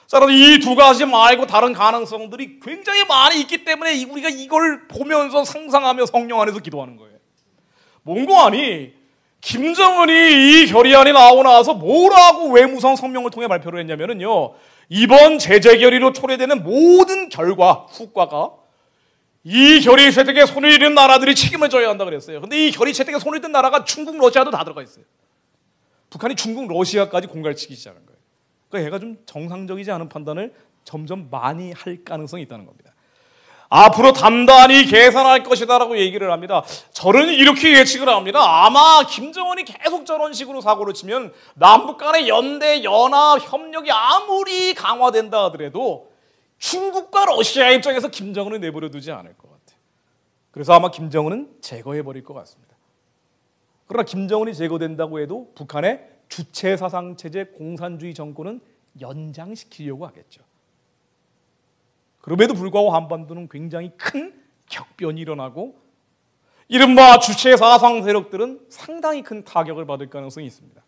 자, 이 두 가지 말고 다른 가능성들이 굉장히 많이 있기 때문에 우리가 이걸 보면서 상상하며 성령 안에서 기도하는 거예요. 뭔고 하니 김정은이 이 결의안이 나오고 나서 뭐라고 외무성 성명을 통해 발표를 했냐면요, 이번 제재 결의로 초래되는 모든 결과, 후과가 이 결의 채택에 손을 잃은 나라들이 책임을 져야 한다 그랬어요. 근데 이 결의 채택에 손을 든 나라가 중국, 러시아도 다 들어가 있어요. 북한이 중국, 러시아까지 공갈치기 시작한 거예요. 그러니까 얘가 좀 정상적이지 않은 판단을 점점 많이 할 가능성이 있다는 겁니다. 앞으로 단단히 계산할 것이다라고 얘기를 합니다. 저는 이렇게 예측을 합니다. 아마 김정은이 계속 저런 식으로 사고를 치면 남북 간의 연대, 연합, 협력이 아무리 강화된다 하더라도 중국과 러시아 입장에서 김정은을 내버려 두지 않을 것 같아요. 그래서 아마 김정은은 제거해버릴 것 같습니다. 그러나 김정은이 제거된다고 해도 북한의 주체사상체제 공산주의 정권은 연장시키려고 하겠죠. 그럼에도 불구하고 한반도는 굉장히 큰 격변이 일어나고 이른바 주체사상 세력들은 상당히 큰 타격을 받을 가능성이 있습니다.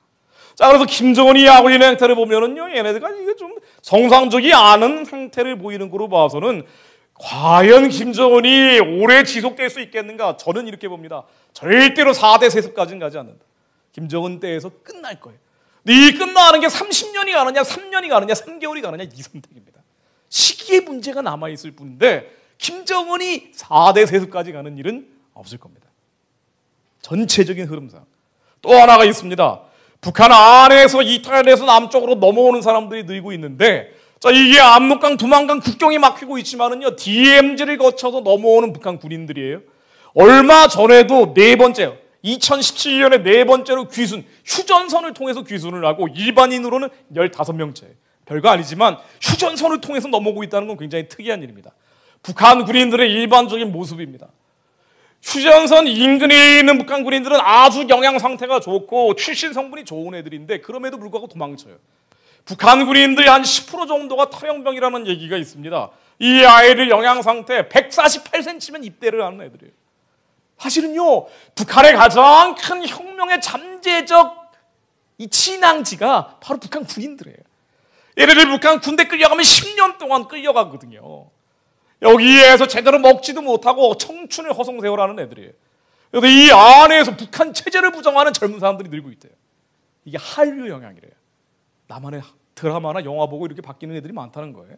자, 그래서 김정은이 하고 있는 행태를 보면은요, 얘네들가 이게 좀 정상적이 않은 행태를 보이는 거로 봐서는 과연 김정은이 오래 지속될 수 있겠는가? 저는 이렇게 봅니다. 절대로 4대 세습까지는 가지 않는다. 김정은 때에서 끝날 거예요. 근데 이 끝나는 게 30년이 가느냐, 3년이 가느냐, 3개월이 가느냐, 이 선택입니다. 시기의 문제가 남아있을 뿐인데 김정은이 4대 세습까지 가는 일은 없을 겁니다. 전체적인 흐름상. 또 하나가 있습니다. 북한 안에서 이탈해서 남쪽으로 넘어오는 사람들이 늘고 있는데, 자, 이게 압록강, 두만강 국경이 막히고 있지만은요, DMZ를 거쳐서 넘어오는 북한 군인들이에요. 얼마 전에도 2017년에 네 번째로 귀순, 휴전선을 통해서 귀순을 하고 일반인으로는 15명째. 별거 아니지만 휴전선을 통해서 넘어오고 있다는 건 굉장히 특이한 일입니다. 북한 군인들의 일반적인 모습입니다. 휴전선 인근에 있는 북한 군인들은 아주 영양 상태가 좋고 출신 성분이 좋은 애들인데 그럼에도 불구하고 도망쳐요. 북한 군인들의 한 10% 정도가 탈영병이라는 얘기가 있습니다. 이 아이들 영양 상태 148cm면 입대를 하는 애들이에요. 사실은요, 북한의 가장 큰 혁명의 잠재적 이 진앙지가 바로 북한 군인들이에요. 예를 들어 북한 군대 끌려가면 10년 동안 끌려가거든요. 여기에서 제대로 먹지도 못하고 청춘을 허송세월하는 애들이에요. 그런데 이 안에서 북한 체제를 부정하는 젊은 사람들이 늘고 있대요. 이게 한류 영향이래요. 나만의 드라마나 영화 보고 이렇게 바뀌는 애들이 많다는 거예요.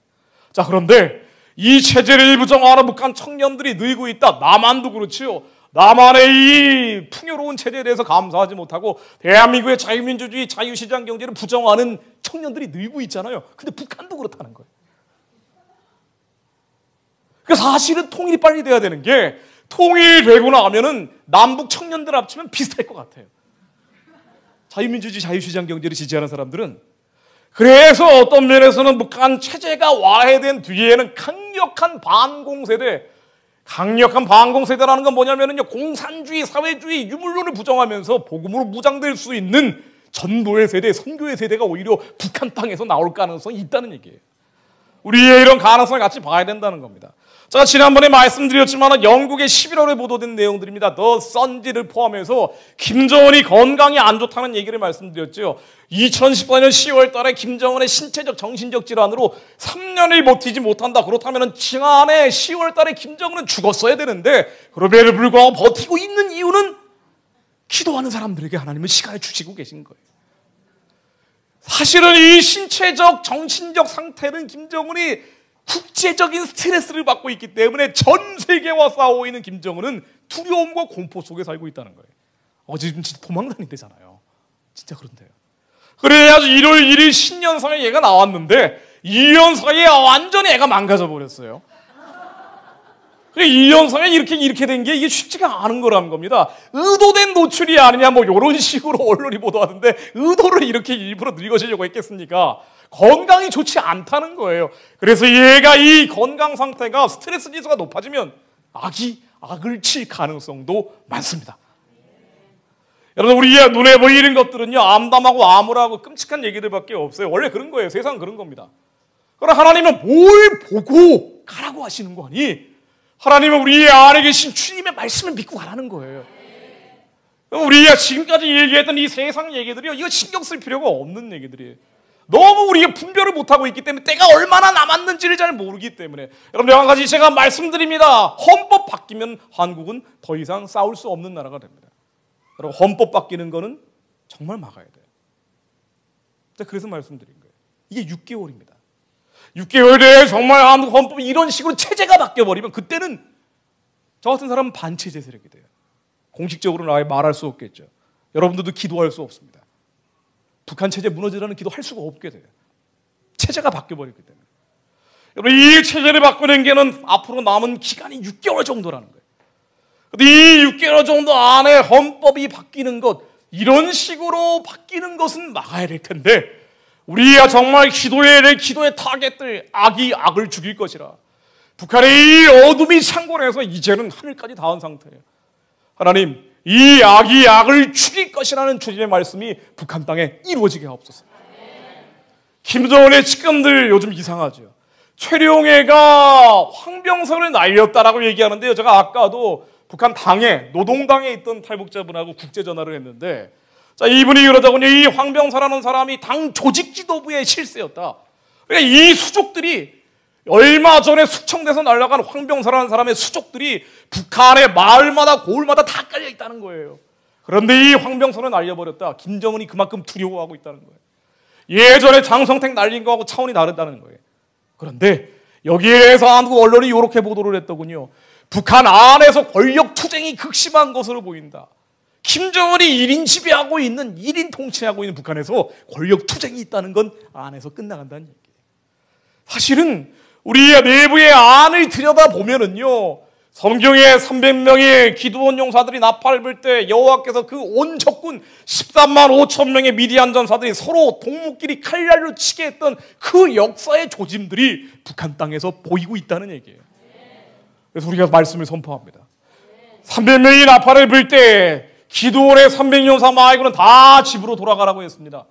자, 그런데 이 체제를 부정하는 북한 청년들이 늘고 있다. 남한도 그렇지요. 남한의 이 풍요로운 체제에 대해서 감사하지 못하고 대한민국의 자유민주주의, 자유시장 경제를 부정하는 청년들이 늘고 있잖아요. 근데 북한도 그렇다는 거예요. 그러니까 사실은 통일이 빨리 돼야 되는 게, 통일이 되고 나면은 남북 청년들 합치면 비슷할 것 같아요. 자유민주주의, 자유시장 경제를 지지하는 사람들은. 그래서 어떤 면에서는 북한 체제가 와해된 뒤에는 강력한 반공세대라는 건 뭐냐면요, 공산주의, 사회주의, 유물론을 부정하면서 복음으로 무장될 수 있는 전도의 세대, 선교의 세대가 오히려 북한 땅에서 나올 가능성이 있다는 얘기예요. 우리의 이런 가능성을 같이 봐야 된다는 겁니다. 제가 지난번에 말씀드렸지만 영국의 11월에 보도된 내용들입니다. 더 선지를 포함해서 김정은이 건강이 안 좋다는 얘기를 말씀드렸죠. 2014년 10월 달에 김정은의 신체적, 정신적 질환으로 3년을 버티지 못한다. 그렇다면 지난해 10월 달에 김정은은 죽었어야 되는데 그럼에도 불구하고 버티고 있는 이유는 기도하는 사람들에게 하나님은 시간을 주시고 계신 거예요. 사실은 이 신체적, 정신적 상태는 김정은이 국제적인 스트레스를 받고 있기 때문에 전 세계와 싸우고 있는 김정은은 두려움과 공포 속에 살고 있다는 거예요. 지금 진짜 도망다닌대잖아요. 진짜 그런데요. 그래가지고 1월 1일 신년사에 얘가 나왔는데 2년 사이에 완전히 애가 망가져 버렸어요. 2년 사이에 이렇게 된 게 이게 쉽지가 않은 거라는 겁니다. 의도된 노출이 아니냐 뭐 이런 식으로 언론이 보도하는데 의도를 이렇게 일부러 늙어지려고 했겠습니까? 건강이 좋지 않다는 거예요. 그래서 얘가 이 건강 상태가 스트레스 지수가 높아지면 악을 칠 가능성도 많습니다. 여러분, 우리의 눈에 보이는 것들은요, 암담하고 암울하고 끔찍한 얘기들밖에 없어요. 원래 그런 거예요. 세상은 그런 겁니다. 그러나 하나님은 뭘 보고 가라고 하시는 거 아니? 하나님은 우리 안에 계신 주님의 말씀을 믿고 가라는 거예요. 우리가 지금까지 얘기했던 이 세상 얘기들이요, 이거 신경 쓸 필요가 없는 얘기들이에요. 너무 우리가 분별을 못하고 있기 때문에 때가 얼마나 남았는지를 잘 모르기 때문에 여러분 한 가지 제가 말씀드립니다. 헌법 바뀌면 한국은 더 이상 싸울 수 없는 나라가 됩니다. 여러분 헌법 바뀌는 거는 정말 막아야 돼요. 그래서 말씀드린 거예요. 이게 6개월입니다. 6개월 내에 정말 한국 헌법이 이런 식으로 체제가 바뀌어버리면 그때는 저 같은 사람은 반체제 세력이 돼요. 공식적으로는 아예 말할 수 없겠죠. 여러분들도 기도할 수 없습니다. 북한 체제 무너지라는 기도할 수가 없게 돼요. 체제가 바뀌어버렸기 때문에. 여러분 이 체제를 바꾸는 게는 앞으로 남은 기간이 6개월 정도라는 거예요. 근데 이 6개월 정도 안에 헌법이 바뀌는 것, 이런 식으로 바뀌는 것은 막아야 될 텐데 우리가 정말 기도해야 될 기도의 타겟들, 악이 악을 죽일 것이라. 북한의 이 어둠이 창궐해서 이제는 하늘까지 닿은 상태예요. 하나님, 이 악이 악을 죽일 것이라는 주님의 말씀이 북한 땅에 이루어지게 하옵소서. 김정은의 측근들 요즘 이상하죠. 최룡해가 황병선을 날렸다라고 얘기하는데요. 제가 아까도 북한 당에, 노동당에 있던 탈북자분하고 국제전화를 했는데, 자, 이분이 그러더군요. 이 황병선이라는 사람이 당 조직 지도부의 실세였다. 그러니까 이 수족들이 얼마 전에 숙청돼서 날아간 황병선이라는 사람의 수족들이 북한의 마을마다 고을마다 다 깔려 있다는 거예요. 그런데 이 황병선을 날려버렸다. 김정은이 그만큼 두려워하고 있다는 거예요. 예전에 장성택 날린 거하고 차원이 다르다는 거예요. 그런데 여기에 대해서 한국 언론이 이렇게 보도를 했더군요. 북한 안에서 권력 투쟁이 극심한 것으로 보인다. 김정은이 1인 지배하고 있는, 1인 통치하고 있는 북한에서 권력 투쟁이 있다는 건 안에서 끝나간다는 얘기예요. 사실은 우리의 내부의 안을 들여다보면은요, 성경에 300명의 기드온 용사들이 나팔을 불 때 여호와께서 그 온 적군 13만 5천 명의 미디안 전사들이 서로 동무끼리 칼날로 치게 했던 그 역사의 조짐들이 북한 땅에서 보이고 있다는 얘기예요. 그래서 우리가 말씀을 선포합니다. 300명이 나팔을 불 때 기드온의 300용사 말고는 다 집으로 돌아가라고 했습니다.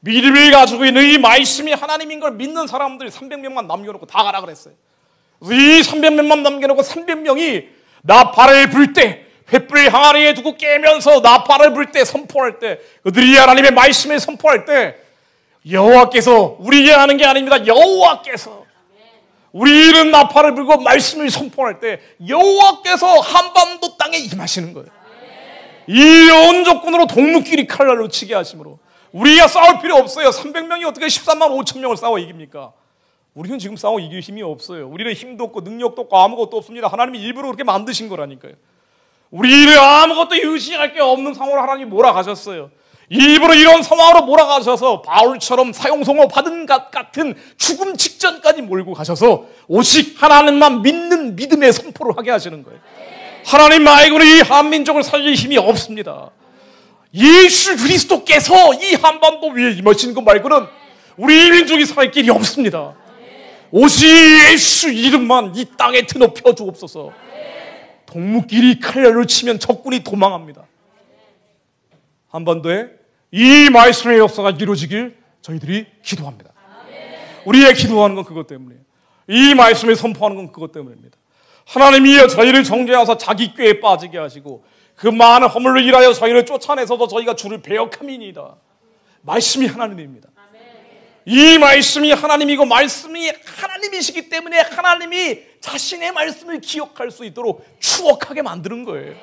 믿음을 가지고 있는 이 말씀이 하나님인 걸 믿는 사람들이 300명만 남겨놓고 다 가라 그랬어요. 그래서 이 300명만 남겨놓고 300명이 나팔을 불 때, 횃불 항아리에 두고 깨면서 나팔을 불 때, 선포할 때, 그들이 하나님의 말씀을 선포할 때 여호와께서, 우리가 하는 게 아닙니다. 여호와께서, 우리는 나팔을 불고 말씀을 선포할 때 여호와께서 한반도 땅에 임하시는 거예요. 이 온 적군으로 동무끼리 칼날로 치게 하심으로 우리가 싸울 필요 없어요. 300명이 어떻게 13만 5천 명을 싸워 이깁니까? 우리는 지금 싸워 이길 힘이 없어요. 우리는 힘도 없고 능력도 없고 아무것도 없습니다. 하나님이 일부러 그렇게 만드신 거라니까요. 우리를 아무것도 의지할 게 없는 상황으로 하나님이 몰아가셨어요. 일부러 이런 상황으로 몰아가셔서 바울처럼 사형선고 받은 것 같은 죽음 직전까지 몰고 가셔서 오직 하나님만 믿는 믿음의 선포를 하게 하시는 거예요. 하나님 말고는 이 한민족을 살릴 힘이 없습니다. 예수 그리스도께서 이 한반도 위에 임하시는 것 말고는 우리 민족이 살 길이 없습니다. 오직 예수 이름만 이 땅에 드높여 주옵소서. 동무끼리 칼날을 치면 적군이 도망합니다. 한반도에 이 말씀의 역사가 이루어지길 저희들이 기도합니다. 우리의 기도하는 건 그것 때문이에요. 이 말씀을 선포하는 건 그것 때문입니다. 하나님이 저희를 정죄하사 자기 꾀에 빠지게 하시고 그 많은 허물로 인하여 저희를 쫓아내서도 저희가 주를 배역함이니이다. 말씀이 하나님입니다. 이 말씀이 하나님이고 말씀이 하나님이시기 때문에 하나님이 자신의 말씀을 기억할 수 있도록 추억하게 만드는 거예요.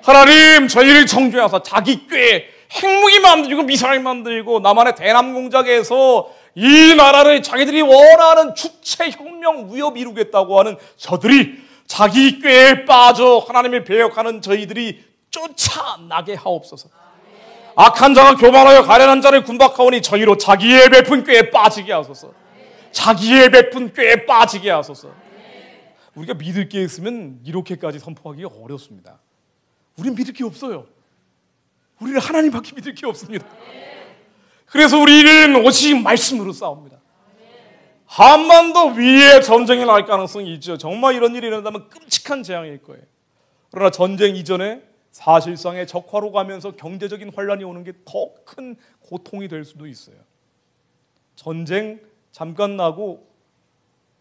하나님, 저희를 정죄하사 자기 꾀에 핵무기 만들고 미사일 만들고 남한의 대남 공작에서 이 나라를 자기들이 원하는 주체 혁명 위협 이루겠다고 하는 저들이 자기 꾀에 빠져 하나님을 배역하는 저희들이 쫓아나게 하옵소서. 악한 자가 교만하여 가련한 자를 군박하오니 저희로 자기의 베푼 꾀에 빠지게 하소서. 자기의 베푼 꾀에 빠지게 하소서. 우리가 믿을 게 있으면 이렇게까지 선포하기가 어렵습니다. 우리는 믿을 게 없어요. 우리는 하나님밖에 믿을 게 없습니다. 그래서 우리는 오직 말씀으로 싸웁니다. 한반도 위에 전쟁이 날 가능성이 있죠. 정말 이런 일이 일어난다면 끔찍한 재앙일 거예요. 그러나 전쟁 이전에 사실상의 적화로 가면서 경제적인 환란이 오는 게 더 큰 고통이 될 수도 있어요. 전쟁 잠깐 나고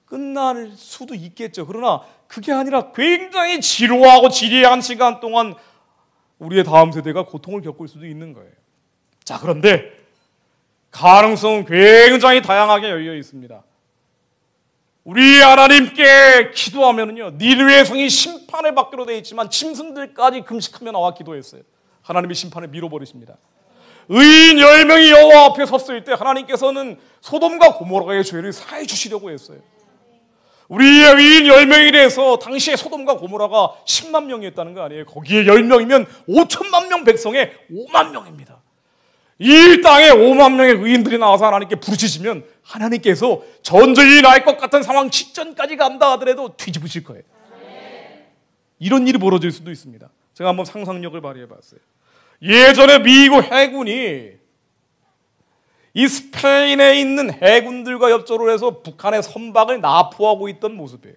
끝날 수도 있겠죠. 그러나 그게 아니라 굉장히 지루하고 지리한 시간 동안 우리의 다음 세대가 고통을 겪을 수도 있는 거예요. 자, 그런데 가능성은 굉장히 다양하게 열려 있습니다. 우리 하나님께 기도하면은요, 니느웨 성이 심판을 받기로 되어 있지만 짐승들까지 금식하며 나와 기도했어요. 하나님이 심판을 밀어버리십니다. 의인 10명이 여호와 앞에 섰을 때 하나님께서는 소돔과 고모라의 죄를 사해 주시려고 했어요. 우리의 의인 10명이 돼서 당시에 소돔과 고모라가 10만 명이었다는 거 아니에요. 거기에 10명이면 5천만 명 백성의 5만 명입니다. 이 땅에 5만 명의 의인들이 나와서 하나님께 부르짖으면 하나님께서 전쟁이 날 것 같은 상황 직전까지 간다 하더라도 뒤집으실 거예요. 이런 일이 벌어질 수도 있습니다. 제가 한번 상상력을 발휘해 봤어요. 예전에 미국 해군이 이 스페인에 있는 해군들과 협조를 해서 북한의 선박을 납포하고 있던 모습이에요.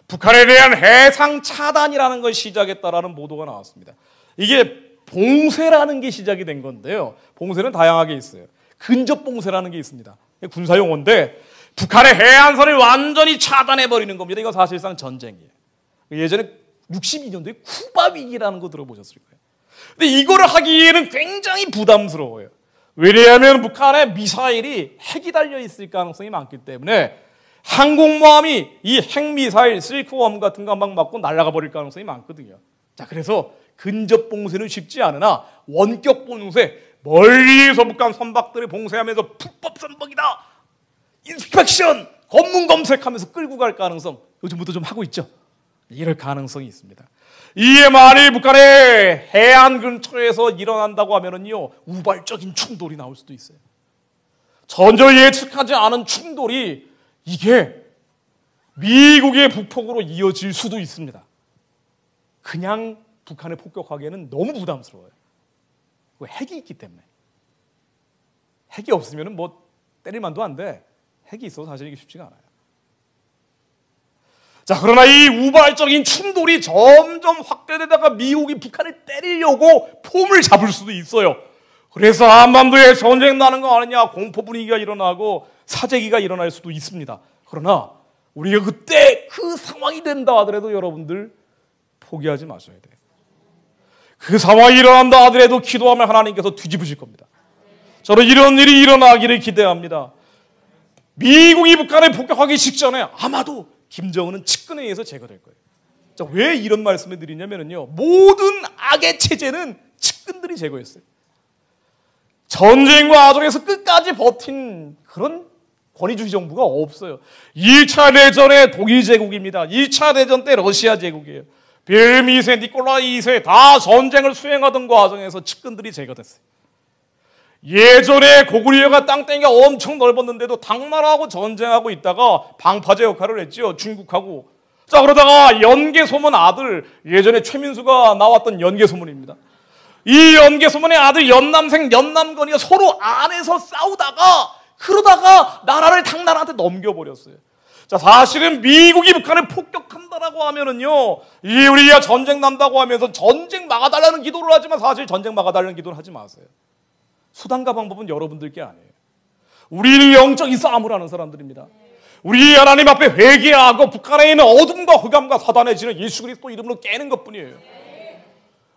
북한에 대한 해상 차단이라는 걸 시작했다라는 보도가 나왔습니다. 이게 봉쇄라는 게 시작이 된 건데요. 봉쇄는 다양하게 있어요. 근접 봉쇄라는 게 있습니다. 군사용어인데 북한의 해안선을 완전히 차단해버리는 겁니다. 이건 사실상 전쟁이에요. 예전에 62년도에 쿠바 위기라는 거 들어보셨을 거예요. 근데 이거를 하기에는 굉장히 부담스러워요. 왜냐하면 북한에 미사일이 핵이 달려있을 가능성이 많기 때문에 항공모함이 이 핵미사일 실크웜 같은 거 막 맞고 날아가 버릴 가능성이 많거든요. 자, 그래서 근접 봉쇄는 쉽지 않으나 원격 봉쇄, 멀리서 북한 선박들을 봉쇄하면서 불법 선박이다, 인스펙션, 검문 검색하면서 끌고 갈 가능성 요즘부터 좀 하고 있죠. 이럴 가능성이 있습니다. 이에 만일 북한의 해안 근처에서 일어난다고 하면은요, 우발적인 충돌이 나올 수도 있어요. 전혀 예측하지 않은 충돌이 이게 미국의 북폭으로 이어질 수도 있습니다. 그냥 북한을 폭격하기에는 너무 부담스러워요. 핵이 있기 때문에. 핵이 없으면 뭐 때릴 만도 한데 핵이 있어서 사실 이게 쉽지가 않아요. 자, 그러나 이 우발적인 충돌이 점점 확대되다가 미국이 북한을 때리려고 폼을 잡을 수도 있어요. 그래서 한반도에 전쟁 나는 거 아니냐, 공포 분위기가 일어나고 사재기가 일어날 수도 있습니다. 그러나 우리가 그때 그 상황이 된다 하더라도 여러분들 포기하지 마셔야 돼요. 그 상황이 일어난다 하더라도 기도하면 하나님께서 뒤집으실 겁니다. 저는 이런 일이 일어나기를 기대합니다. 미국이 북한을 폭격하기 직전에 아마도 김정은은 측근에 의해서 제거될 거예요. 자, 왜 이런 말씀을 드리냐면요, 모든 악의 체제는 측근들이 제거했어요. 전쟁과 아전에서 끝까지 버틴 그런 권위주의 정부가 없어요. 2차 대전의 독일 제국입니다. 2차 대전 때 러시아 제국이에요. 빌헬름 2세, 니콜라 2세 다 전쟁을 수행하던 과정에서 측근들이 제거됐어요. 예전에 고구려가 땅덩이가 엄청 넓었는데도 당나라하고 전쟁하고 있다가 방파제 역할을 했죠. 중국하고. 자, 그러다가 연개소문 아들, 예전에 최민수가 나왔던 연개소문입니다. 이 연개소문의 아들 연남생 연남건이가 서로 안에서 싸우다가 그러다가 나라를 당나라한테 넘겨버렸어요. 자, 사실은 미국이 북한을 폭격한다라고 하면은요, 이 우리가 전쟁 난다고 하면서 전쟁 막아달라는 기도를 하지만 사실 전쟁 막아달라는 기도를 하지 마세요. 수단과 방법은 여러분들께 아니에요. 우리는 영적인 싸움을 하는 사람들입니다. 우리 하나님 앞에 회개하고 북한에 있는 어둠과 흑암과 사단의 진을 예수 그리스도 이름으로 깨는 것뿐이에요.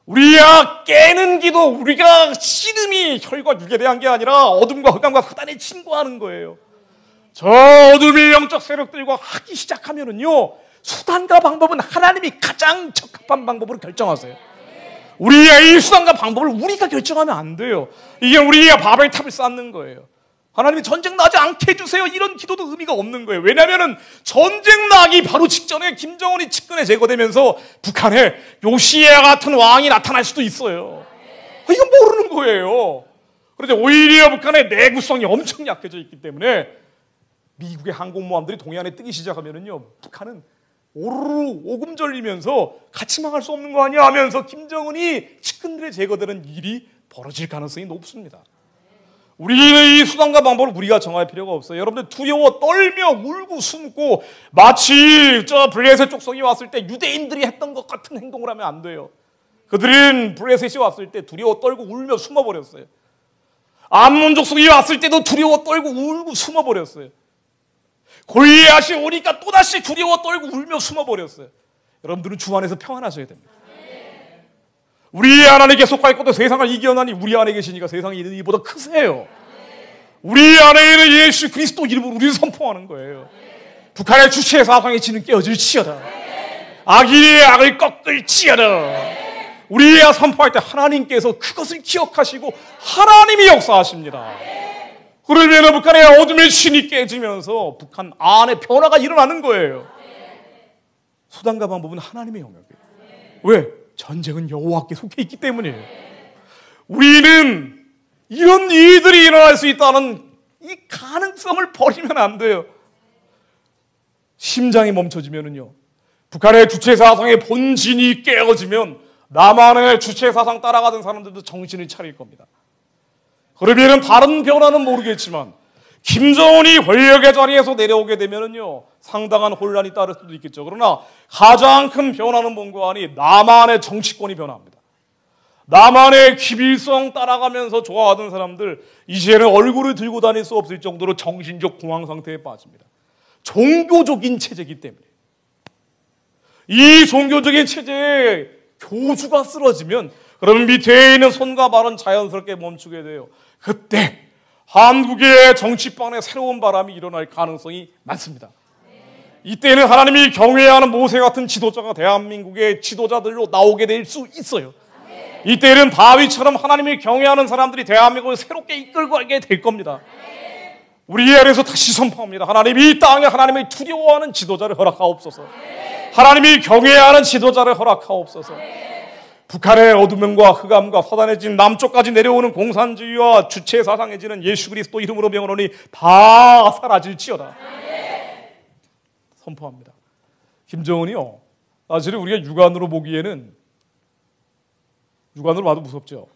우리가 깨는 기도, 우리가 씨름이 혈과 육에 대한 게 아니라 어둠과 흑암과 사단에 침공하는 거예요. 저 어둠의 영적 세력들과 하기 시작하면은요, 수단과 방법은 하나님이 가장 적합한 방법으로 결정하세요. 우리의 이 수단과 방법을 우리가 결정하면 안 돼요. 이게 우리가 바벨탑을 쌓는 거예요. 하나님이 전쟁 나지 않게 해주세요, 이런 기도도 의미가 없는 거예요. 왜냐하면 전쟁 나기 바로 직전에 김정은이 측근에 제거되면서 북한에 요시야 같은 왕이 나타날 수도 있어요. 이건 모르는 거예요. 그런데 오히려 북한의 내구성이 엄청 약해져 있기 때문에 미국의 항공모함들이 동해안에 뜨기 시작하면은요, 북한은 오르르 오금절리면서 같이 망할 수 없는 거 아니야 하면서 김정은이 측근들의 제거되는 일이 벌어질 가능성이 높습니다. 우리는 이 수단과 방법을 우리가 정할 필요가 없어요. 여러분들 두려워 떨며 울고 숨고 마치 저 블레셋 족속이 왔을 때 유대인들이 했던 것 같은 행동을 하면 안 돼요. 그들은 블레셋이 왔을 때 두려워 떨고 울며 숨어버렸어요. 암몬 족속이 왔을 때도 두려워 떨고 울고 숨어버렸어요. 골리앗이 오니까 또다시 두려워 떨고 울며 숨어버렸어요. 여러분들은 주 안에서 평안하셔야 됩니다. 우리 하나님께 속하였고도 세상을 이겨나니 우리 안에 계시니까 세상에 있는 이보다 크세요. 우리 안에 있는 예수 그리스도 이름으로 우리를 선포하는 거예요. 북한의 주체 사상의 진은 깨어질지어다. 악인의 악을 꺾을지어다. 우리가 선포할 때 하나님께서 그것을 기억하시고 하나님이 역사하십니다. 그러면 북한의 어둠의 신이 깨지면서 북한 안에 변화가 일어나는 거예요. 수단과 방법은 하나님의 영역이에요. 왜? 전쟁은 여호와께 속해 있기 때문이에요. 우리는 이런 일들이 일어날 수 있다는 이 가능성을 버리면 안 돼요. 심장이 멈춰지면은요, 북한의 주체사상의 본진이 깨어지면 남한의 주체사상 따라가던 사람들도 정신을 차릴 겁니다. 그러면 다른 변화는 모르겠지만 김정은이 권력의 자리에서 내려오게 되면은요, 상당한 혼란이 따를 수도 있겠죠. 그러나 가장 큰 변화는 뭔가 하니 남한의 정치권이 변화합니다. 남한의 기빌성 따라가면서 좋아하던 사람들 이제는 얼굴을 들고 다닐 수 없을 정도로 정신적 공황 상태에 빠집니다. 종교적인 체제이기 때문에. 이 종교적인 체제에 교주가 쓰러지면 그러면 밑에 있는 손과 발은 자연스럽게 멈추게 돼요. 그때 한국의 정치판에 새로운 바람이 일어날 가능성이 많습니다. 이때는 하나님이 경외하는 모세 같은 지도자가 대한민국의 지도자들로 나오게 될 수 있어요. 이때는 다윗처럼 하나님을 경외하는 사람들이 대한민국을 새롭게 이끌고 가게 될 겁니다. 우리 안에서 다시 선포합니다. 하나님이 이 땅에 하나님을 두려워하는 지도자를 허락하옵소서. 하나님이 경외하는 지도자를 허락하옵소서. 북한의 어둠과 흑암과 사단의 진 남쪽까지 내려오는 공산주의와 주체사상해지는 예수 그리스도 이름으로 명하노니 다 사라질지어다. 선포합니다. 김정은이요, 사실은 우리가 육안으로 보기에는, 육안으로 봐도 무섭죠.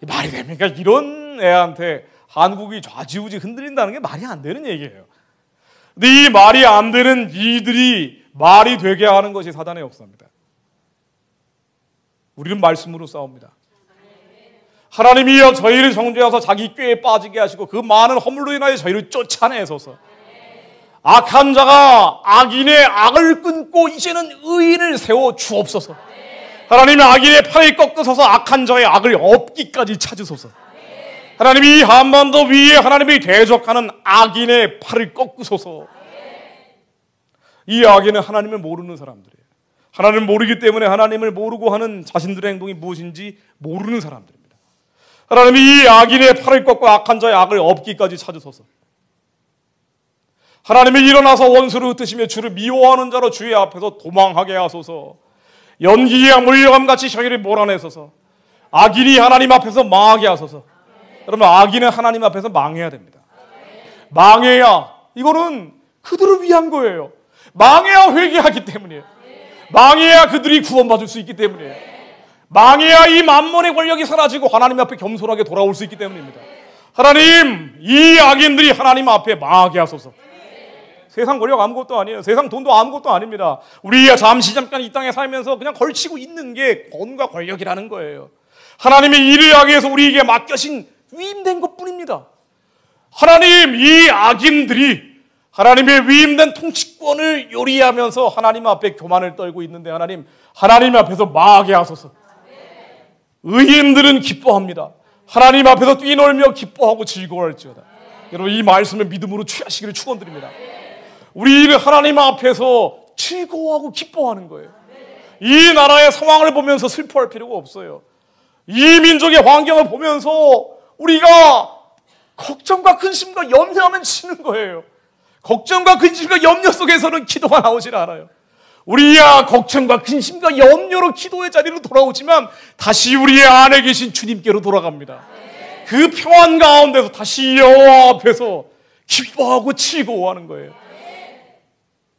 말이 됩니까? 이런 애한테 한국이 좌지우지 흔들린다는 게 말이 안 되는 얘기예요. 근데 이 말이 안 되는 이들이 말이 되게 하는 것이 사단의 역사입니다. 우리는 말씀으로 싸웁니다. 하나님이여 저희를 정죄하사 자기 꾀에 빠지게 하시고 그 많은 허물로 인하여 저희를 쫓아내소서. 악한 자가 악인의 악을 끊고 이제는 의인을 세워 주옵소서. 하나님의 악인의 팔을 꺾으소서. 악한 자의 악을 없기까지 찾으소서. 하나님이 이 한반도 위에 하나님이 대적하는 악인의 팔을 꺾으소서. 이 악인은 하나님을 모르는 사람들이에요. 하나님을 모르기 때문에 하나님을 모르고 하는 자신들의 행동이 무엇인지 모르는 사람들입니다. 하나님이 이 악인의 팔을 꺾고 악한 자의 악을 없기까지 찾으소서. 하나님이 일어나서 원수를 흩으시며 주를 미워하는 자로 주의 앞에서 도망하게 하소서. 연기와 물려감같이 저희를 몰아내소서. 악인이 하나님 앞에서 망하게 하소서. 여러분, 악인은 하나님 앞에서 망해야 됩니다. 망해야, 이거는 그들을 위한 거예요. 망해야 회개하기 때문이에요. 망해야 그들이 구원받을 수 있기 때문이에요. 망해야 이 만몬의 권력이 사라지고 하나님 앞에 겸손하게 돌아올 수 있기 때문입니다. 하나님, 이 악인들이 하나님 앞에 망하게 하소서. 세상 권력 아무것도 아니에요. 세상 돈도 아무것도 아닙니다. 우리가 잠깐 이 땅에 살면서 그냥 걸치고 있는 게 돈과 권력이라는 거예요. 하나님의 일을 하기 위해서 우리에게 맡겨진 위임된 것뿐입니다. 하나님, 이 악인들이 하나님의 위임된 통치권을 요리하면서 하나님 앞에 교만을 떨고 있는데 하나님 앞에서 망하게 하소서. 의인들은 기뻐합니다. 하나님 앞에서 뛰놀며 기뻐하고 즐거워할지어다. 여러분, 이 말씀을 믿음으로 취하시기를 축원드립니다. 우리는 하나님 앞에서 즐거워하고 기뻐하는 거예요. 이 나라의 상황을 보면서 슬퍼할 필요가 없어요. 이 민족의 환경을 보면서 우리가 걱정과 근심과 염려하면 지는 거예요. 걱정과 근심과 염려 속에서는 기도가 나오질 않아요. 우리야 걱정과 근심과 염려로 기도의 자리로 돌아오지만 다시 우리의 안에 계신 주님께로 돌아갑니다. 그 평안 가운데서 다시 여호와 앞에서 기뻐하고 즐거워하는 거예요.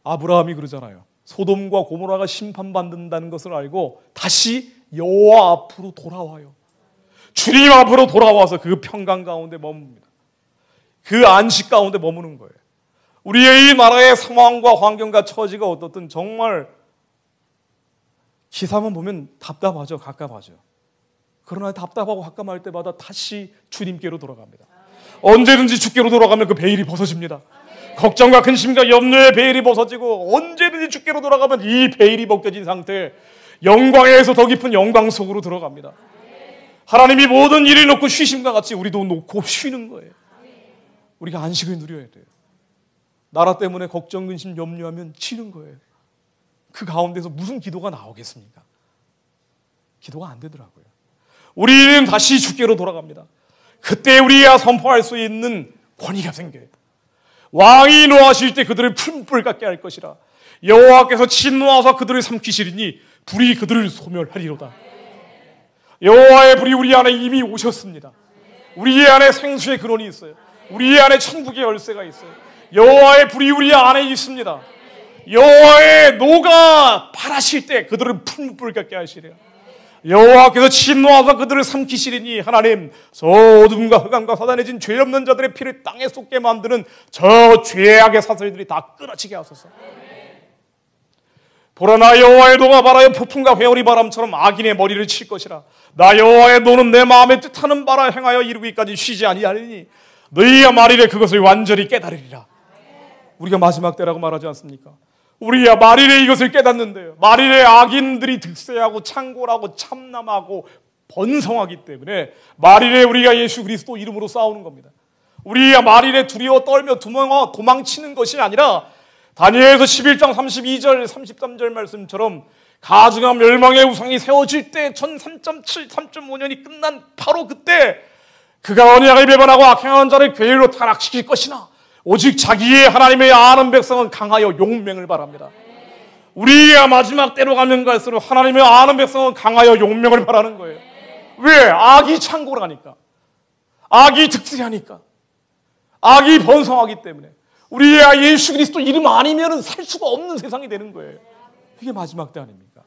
아브라함이 그러잖아요. 소돔과 고모라가 심판받는다는 것을 알고 다시 여호와 앞으로 돌아와요. 주님 앞으로 돌아와서 그 평강 가운데 머뭅니다. 그 안식 가운데 머무는 거예요. 우리의 이 나라의 상황과 환경과 처지가 어떻든 정말 기사만 보면 답답하죠. 갑갑하죠. 그러나 답답하고 갑갑할 때마다 다시 주님께로 돌아갑니다. 언제든지 주께로 돌아가면 그 베일이 벗어집니다. 걱정과 근심과 염려의 베일이 벗어지고 언제든지 주께로 돌아가면 이 베일이 벗겨진 상태, 영광에서 더 깊은 영광 속으로 들어갑니다. 하나님이 모든 일을 놓고 쉬심과 같이 우리도 놓고 쉬는 거예요. 우리가 안식을 누려야 돼요. 나라 때문에 걱정, 근심, 염려하면 치는 거예요. 그 가운데서 무슨 기도가 나오겠습니까? 기도가 안 되더라고요. 우리는 다시 주께로 돌아갑니다. 그때 우리가 선포할 수 있는 권위가 생겨요. 왕이 노하실 때 그들을 풀불 같게 할 것이라. 여호와께서 진노하사 그들을 삼키시리니 불이 그들을 소멸하리로다. 여호와의 불이 우리 안에 이미 오셨습니다. 우리 안에 생수의 근원이 있어요. 우리 안에 천국의 열쇠가 있어요. 여호와의 불이 우리 안에 있습니다. 여호와의 노가 발하실 때 그들을 풀불 같게 하시래요. 여호와께서 진노하사 그들을 삼키시리니 하나님 저 어둠과 흑암과 사단에 진 죄 없는 자들의 피를 땅에 쏟게 만드는 저 죄악의 사슬들이 다 끊어지게 하소서. 보라 나 여호와의 노가 발하여 폭풍과 회오리 바람처럼 악인의 머리를 칠 것이라. 나 여호와의 노는 내 마음에 뜻하는 바라 행하여 이루기까지 쉬지 아니하리니 너희가 말이래 그것을 완전히 깨달으리라. 우리가 마지막 때라고 말하지 않습니까? 우리야 말일에 이것을 깨닫는데요. 말일에 악인들이 득세하고 창궐하고 참남하고 번성하기 때문에 말일에 우리가 예수 그리스도 이름으로 싸우는 겁니다. 우리야 말일에 두려워 떨며 도망치는 것이 아니라 다니엘서 11장 32절 33절 말씀처럼 가증한 멸망의 우상이 세워질 때 전 3.7, 3.5년이 끝난 바로 그때 그가 언약을 배반하고 악행하는 자를 괴일로 타락시킬 것이나 오직 자기의 하나님의 아는 백성은 강하여 용맹을 바랍니다. 우리가 마지막 때로 가면 갈수록 하나님의 아는 백성은 강하여 용맹을 바라는 거예요. 왜? 악이 창궐하니까, 악이 득세하니까, 악이 번성하기 때문에 우리가 예수 그리스도 이름 아니면 살 수가 없는 세상이 되는 거예요. 이게 마지막 때 아닙니까?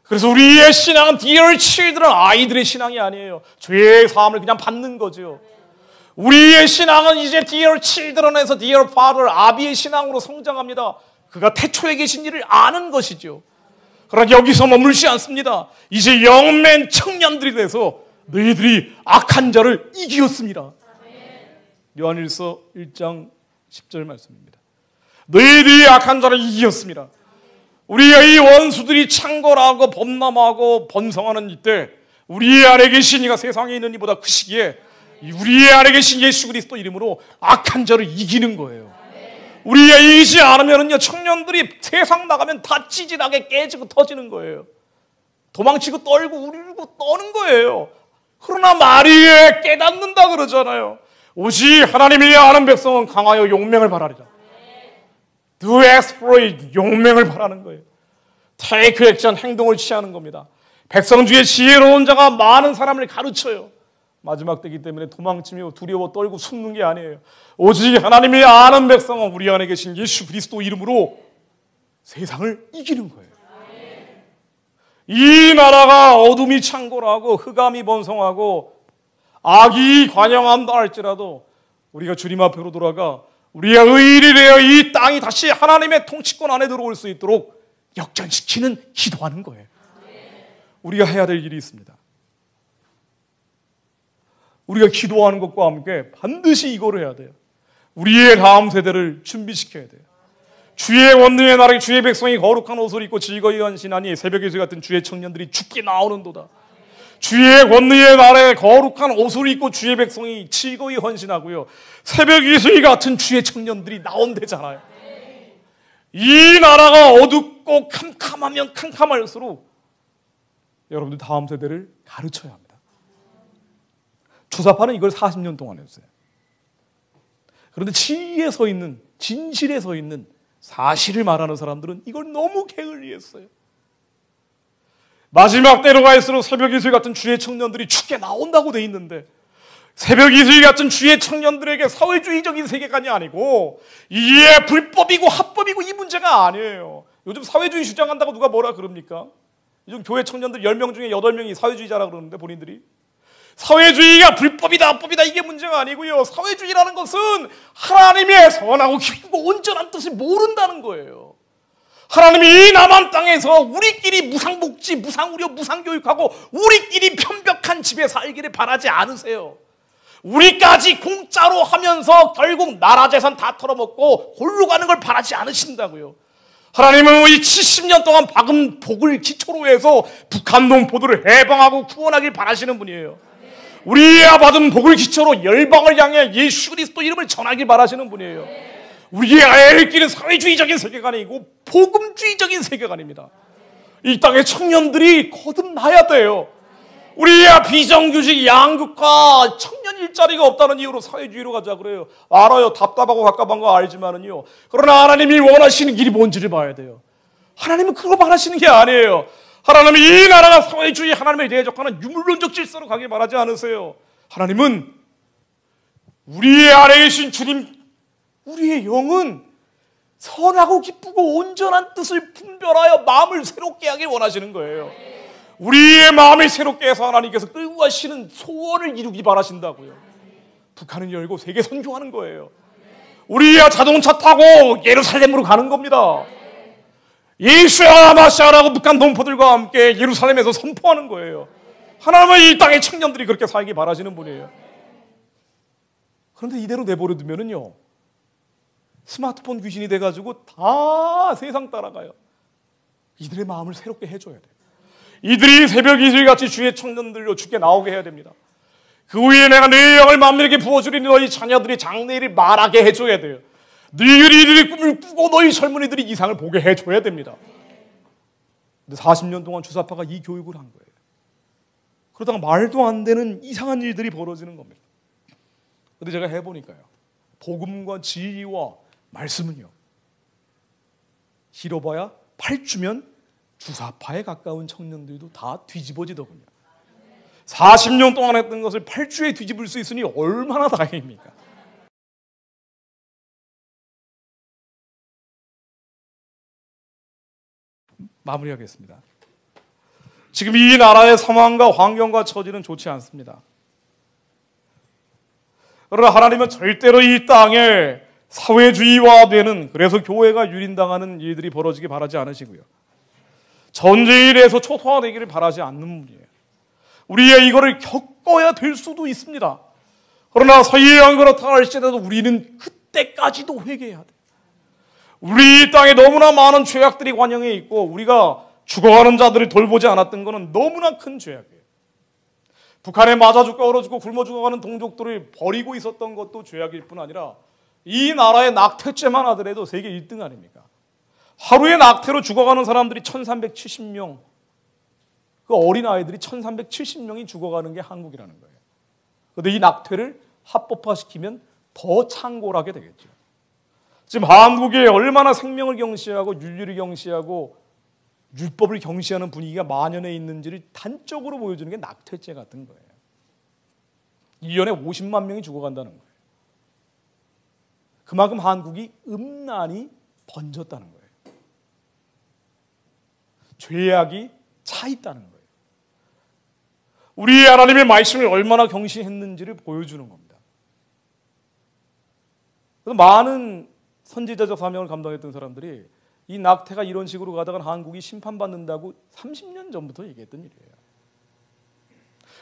그래서 우리의 신앙은 Dear Children, 아이들의 신앙이 아니에요. 죄의 사함을 그냥 받는 거죠. 우리의 신앙은 이제 Dear Children에서 Dear Father, 아비의 신앙으로 성장합니다. 그가 태초에 계신 일을 아는 것이죠. 그러나 여기서 머물지 않습니다. 이제 영맨 청년들이 돼서 너희들이 악한 자를 이기었습니다. 요한일서 1장 10절 말씀입니다. 너희들이 악한 자를 이기었습니다. 우리가 이 원수들이 창궐하고 범람하고 번성하는 이때 우리 안에 계신 이가 세상에 있는 이보다 크시기에 우리 안에 계신 예수 그리스도 이름으로 악한 자를 이기는 거예요. 우리가 이기지 않으면요 청년들이 세상 나가면 다 찌질하게 깨지고 터지는 거예요. 도망치고 떨고 울고 떠는 거예요. 그러나 마리에 깨닫는다 그러잖아요. 오직 하나님이 아는 백성은 강하여 용맹을 바라리라. Do exploit, 용맹을 바라는 거예요. Take action, 행동을 취하는 겁니다. 백성 중에 지혜로운 자가 많은 사람을 가르쳐요. 마지막 때이기 때문에 도망치며 두려워 떨고 숨는 게 아니에요. 오직 하나님이 아는 백성은 우리 안에 계신 예수 그리스도 이름으로 세상을 이기는 거예요. 이 나라가 어둠이 창궐하고 흑암이 번성하고 악이 관영한다 할지라도 우리가 주님 앞으로 돌아가 우리가 의인이 되어 이 땅이 다시 하나님의 통치권 안에 들어올 수 있도록 역전시키는 기도하는 거예요. 우리가 해야 될 일이 있습니다. 우리가 기도하는 것과 함께 반드시 이거를 해야 돼요. 우리의 다음 세대를 준비시켜야 돼요. 주의 원능의 나라에 주의 백성이 거룩한 옷을 입고 즐거이 헌신하니 새벽의 수 같은 주의 청년들이 죽게 나오는도다. 주의 권능의 날에 거룩한 옷을 입고 주의 백성이 즐거이 헌신하고요. 새벽 이슬 같은 주의 청년들이 나온대잖아요. 이 나라가 어둡고 캄캄하면 캄캄할수록 여러분들 다음 세대를 가르쳐야 합니다. 주사파는 이걸 40년 동안 했어요. 그런데 진리에 서 있는, 진실에 서 있는 사실을 말하는 사람들은 이걸 너무 게을리했어요. 마지막 때로 갈수록 새벽 이슬 같은 주의 청년들이 죽게 나온다고 돼 있는데 새벽 이슬 같은 주의 청년들에게 사회주의적인 세계관이 아니고 이게 불법이고 합법이고 이 문제가 아니에요. 요즘 사회주의 주장한다고 누가 뭐라 그럽니까? 요즘 교회 청년들 10명 중에 8명이 사회주의자라 그러는데 본인들이 사회주의가 불법이다 합법이다 이게 문제가 아니고요. 사회주의라는 것은 하나님의 선하고 기쁘고 온전한 뜻을 모른다는 거예요. 하나님이 이 남한 땅에서 우리끼리 무상복지, 무상의료, 무상교육하고 우리끼리 편벽한 집에 살기를 바라지 않으세요. 우리까지 공짜로 하면서 결국 나라 재산 다 털어먹고 홀로 가는 걸 바라지 않으신다고요. 하나님은 이 70년 동안 박은 복을 기초로 해서 북한 동포들을 해방하고 구원하길 바라시는 분이에요. 우리가 받은 복을 기초로 열방을 향해 예수 그리스도 이름을 전하길 바라시는 분이에요. 우리의 일끼는 사회주의적인 세계관이고 복음주의적인 세계관입니다. 이 땅의 청년들이 거듭나야 돼요. 우리야 비정규직 양극화 청년 일자리가 없다는 이유로 사회주의로 가자 그래요. 알아요. 답답하고 갑갑한 거 알지만은요. 그러나 하나님이 원하시는 길이 뭔지를 봐야 돼요. 하나님은 그거 바라시는 게 아니에요. 하나님은 이 나라가 사회주의 하나님에 대적하는 유물론적 질서로 가길 바라지 않으세요. 하나님은 우리의 안에 계신 주님, 우리의 영은 선하고 기쁘고 온전한 뜻을 분별하여 마음을 새롭게 하길 원하시는 거예요. 우리의 마음을 새롭게 해서 하나님께서 끌고 가시는 소원을 이루기 바라신다고요. 북한을 열고 세계 선교하는 거예요. 우리야 자동차 타고 예루살렘으로 가는 겁니다. 예수야 마시아라고 북한 동포들과 함께 예루살렘에서 선포하는 거예요. 하나님은 이 땅의 청년들이 그렇게 살기 바라시는 분이에요. 그런데 이대로 내버려 두면은요, 스마트폰 귀신이 돼가지고 다 세상 따라가요. 이들의 마음을 새롭게 해줘야 돼요. 이들이 새벽 이슬같이 주의 청년들로 주께 나오게 해야 됩니다. 그 후에 내가 내 영을 만민에게 부어주리니 너희 자녀들이 장래일을 말하게 해줘야 돼요. 너희들이 꿈을 꾸고 너희 젊은이들이 이상을 보게 해줘야 됩니다. 근데 40년 동안 주사파가 이 교육을 한 거예요. 그러다가 말도 안 되는 이상한 일들이 벌어지는 겁니다. 근데 제가 해보니까요, 복음과 진리와 말씀은요, 길어봐야 8주면 주사파에 가까운 청년들도 다 뒤집어지더군요. 40년 동안 했던 것을 8주에 뒤집을 수 있으니 얼마나 다행입니까? 마무리하겠습니다. 지금 이 나라의 상황과 환경과 처지는 좋지 않습니다. 그러나 하나님은 절대로 이 땅에 사회주의화되는, 그래서 교회가 유린당하는 일들이 벌어지기 바라지 않으시고요. 전쟁일에서 초토화되기를 바라지 않는 분이에요. 우리가 이거를 겪어야 될 수도 있습니다. 그러나 서예한 그렇다 할지라도 우리는 그때까지도 회개해야 돼요. 우리 땅에 너무나 많은 죄악들이 관영해 있고 우리가 죽어가는 자들을 돌보지 않았던 것은 너무나 큰 죄악이에요. 북한에 맞아 죽고 얼어 죽고 굶어 죽어가는 동족들을 버리고 있었던 것도 죄악일 뿐 아니라 이 나라의 낙태죄만 하더라도 세계 1등 아닙니까? 하루에 낙태로 죽어가는 사람들이 1370명, 그 어린아이들이 1370명이 죽어가는 게 한국이라는 거예요. 그런데 이 낙태를 합법화시키면 더 창궐하게 되겠죠. 지금 한국에 얼마나 생명을 경시하고 윤리를 경시하고 율법을 경시하는 분위기가 만연해 있는지를 단적으로 보여주는 게 낙태죄 같은 거예요. 1년에 50만 명이 죽어간다는 거예요. 그만큼 한국이 음란이 번졌다는 거예요. 죄악이 차 있다는 거예요. 우리 하나님의 말씀을 얼마나 경시했는지를 보여주는 겁니다. 그래서 많은 선지자적 사명을 감당했던 사람들이 이 낙태가 이런 식으로 가다가 한국이 심판받는다고 30년 전부터 얘기했던 일이에요.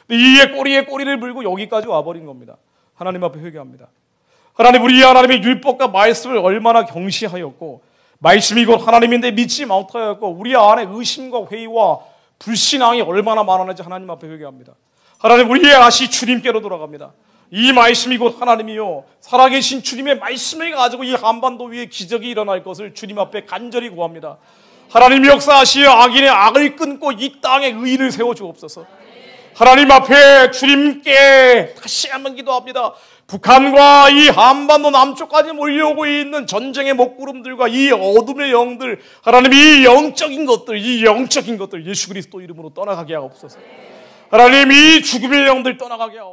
근데 이게 꼬리에 꼬리를 물고 여기까지 와버린 겁니다. 하나님 앞에 회개합니다. 하나님, 우리 하나님의 율법과 말씀을 얼마나 경시하였고 말씀이 곧 하나님인데 믿지 못하였고 우리 안에 의심과 회의와 불신앙이 얼마나 많았는지 하나님 앞에 회개합니다. 하나님, 우리의 아시 주님께로 돌아갑니다. 이 말씀이 곧 하나님이요, 살아계신 주님의 말씀을 가지고 이 한반도 위에 기적이 일어날 것을 주님 앞에 간절히 구합니다. 하나님 역사하시어 악인의 악을 끊고 이 땅에 의인을 세워주옵소서. 하나님 앞에 주님께 다시 한번 기도합니다. 북한과 이 한반도 남쪽까지 몰려오고 있는 전쟁의 먹구름들과 이 어둠의 영들, 하나님 이 영적인 것들 예수 그리스도 이름으로 떠나가게 하옵소서. 하나님 이 죽음의 영들 떠나가게 하옵소서.